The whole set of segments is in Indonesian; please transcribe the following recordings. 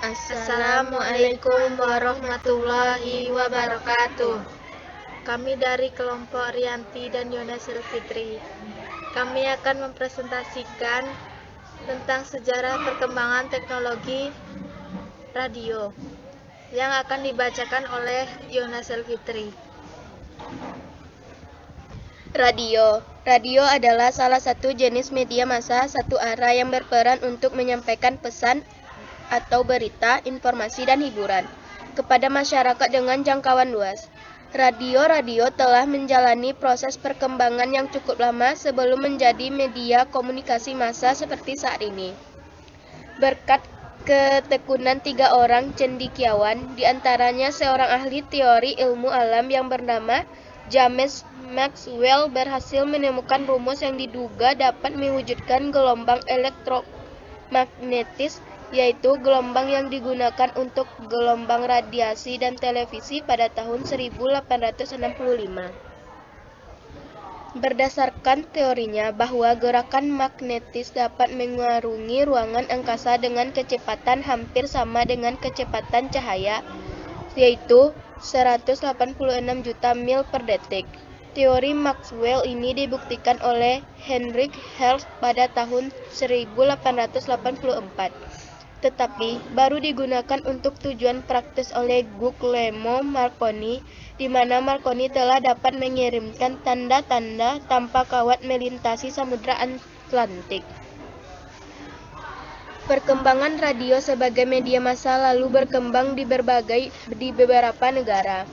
Assalamualaikum warahmatullahi wabarakatuh. Kami dari kelompok Rianti dan Yona Silfitri. Kami akan mempresentasikan tentang sejarah perkembangan teknologi radio yang akan dibacakan oleh Yona Silfitri. Radio adalah salah satu jenis media massa satu arah yang berperan untuk menyampaikan pesan atau berita, informasi, dan hiburan kepada masyarakat dengan jangkauan luas. Radio telah menjalani proses perkembangan yang cukup lama sebelum menjadi media komunikasi massa seperti saat ini. Berkat ketekunan 3 orang cendekiawan, diantaranya seorang ahli teori ilmu alam yang bernama James Maxwell berhasil menemukan rumus yang diduga dapat mewujudkan gelombang elektromagnetis, yaitu gelombang yang digunakan untuk gelombang radiasi dan televisi pada tahun 1865. Berdasarkan teorinya bahwa gerakan magnetis dapat mengarungi ruangan angkasa dengan kecepatan hampir sama dengan kecepatan cahaya, yaitu 186 juta mil per detik. Teori Maxwell ini dibuktikan oleh Heinrich Hertz pada tahun 1884. Tetapi baru digunakan untuk tujuan praktis oleh Guglielmo Marconi, di mana Marconi telah dapat mengirimkan tanda-tanda tanpa kawat melintasi Samudra Atlantik. Perkembangan radio sebagai media massa lalu berkembang di beberapa negara.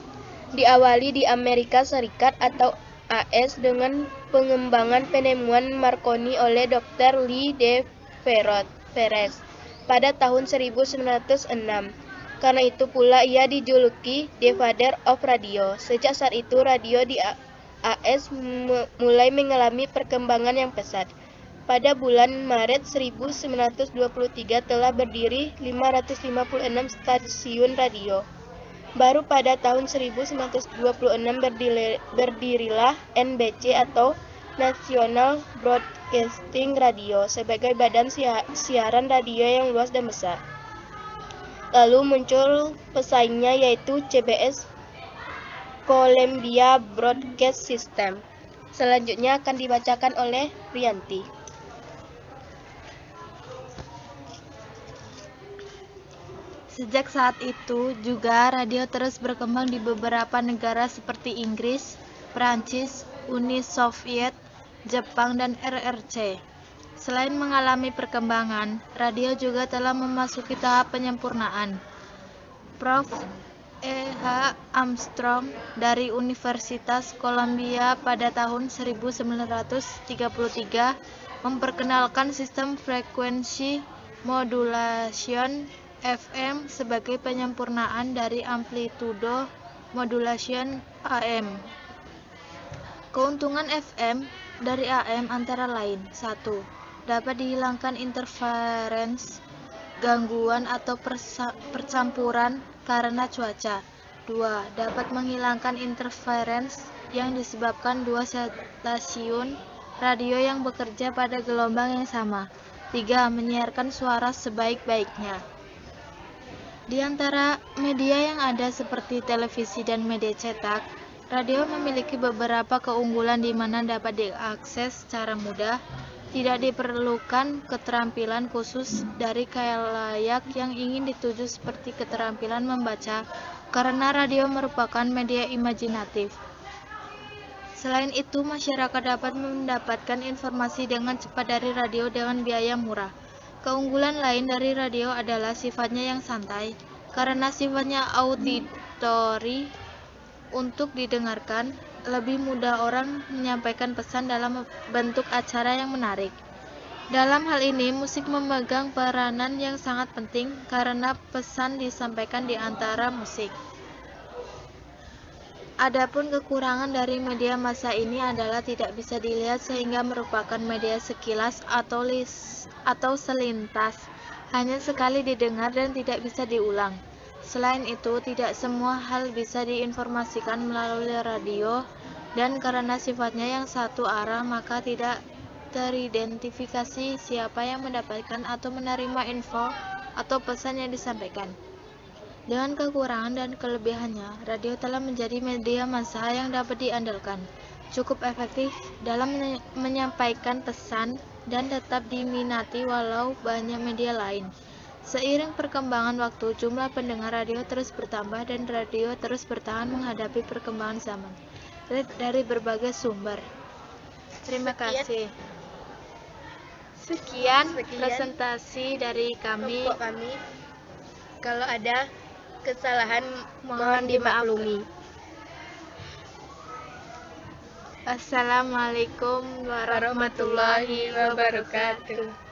Diawali di Amerika Serikat atau AS dengan pengembangan penemuan Marconi oleh Dr. Lee de Perez pada tahun 1906. Karena itu pula ia dijuluki The Father of Radio. Sejak saat itu radio di AS mulai mengalami perkembangan yang pesat. Pada bulan Maret 1923 telah berdiri 556 stasiun radio. Baru pada tahun 1926 berdirilah NBC atau National Broadcasting Radio sebagai badan siaran radio yang luas dan besar. Lalu muncul pesaingnya yaitu CBS, Columbia Broadcast System. Selanjutnya akan dibacakan oleh Rianti. Sejak saat itu juga radio terus berkembang di beberapa negara seperti Inggris, Prancis, Uni Soviet, Jepang, dan RRC. Selain mengalami perkembangan, radio juga telah memasuki tahap penyempurnaan. Prof. E.H. Armstrong dari Universitas Columbia pada tahun 1933 memperkenalkan sistem frekuensi modulation FM sebagai penyempurnaan dari amplitudo modulation AM. Keuntungan FM dari AM antara lain: 1. Dapat dihilangkan interference, gangguan atau percampuran karena cuaca. 2. Dapat menghilangkan interference yang disebabkan dua stasiun radio yang bekerja pada gelombang yang sama. 3. Menyiarkan suara sebaik-baiknya. Di antara media yang ada seperti televisi dan media cetak, radio memiliki beberapa keunggulan di mana dapat diakses secara mudah, tidak diperlukan keterampilan khusus dari khalayak yang ingin dituju seperti keterampilan membaca, karena radio merupakan media imajinatif. Selain itu, masyarakat dapat mendapatkan informasi dengan cepat dari radio dengan biaya murah. Keunggulan lain dari radio adalah sifatnya yang santai, karena sifatnya auditori untuk didengarkan, lebih mudah orang menyampaikan pesan dalam bentuk acara yang menarik. Dalam hal ini, musik memegang peranan yang sangat penting karena pesan disampaikan di antara musik. Adapun kekurangan dari media massa ini adalah tidak bisa dilihat sehingga merupakan media sekilas atau selintas, hanya sekali didengar dan tidak bisa diulang. Selain itu, tidak semua hal bisa diinformasikan melalui radio, dan karena sifatnya yang satu arah, maka tidak teridentifikasi siapa yang mendapatkan atau menerima info atau pesan yang disampaikan. Dengan kekurangan dan kelebihannya, radio telah menjadi media massa yang dapat diandalkan, cukup efektif dalam menyampaikan pesan, dan tetap diminati walau banyak media lain. Seiring perkembangan waktu, jumlah pendengar radio terus bertambah dan radio terus bertahan menghadapi perkembangan zaman dari berbagai sumber. Terima kasih. Sekian presentasi dari kami. Kelompok kami. Kalau ada kesalahan mohon dimaklumi. Assalamualaikum warahmatullahi wabarakatuh.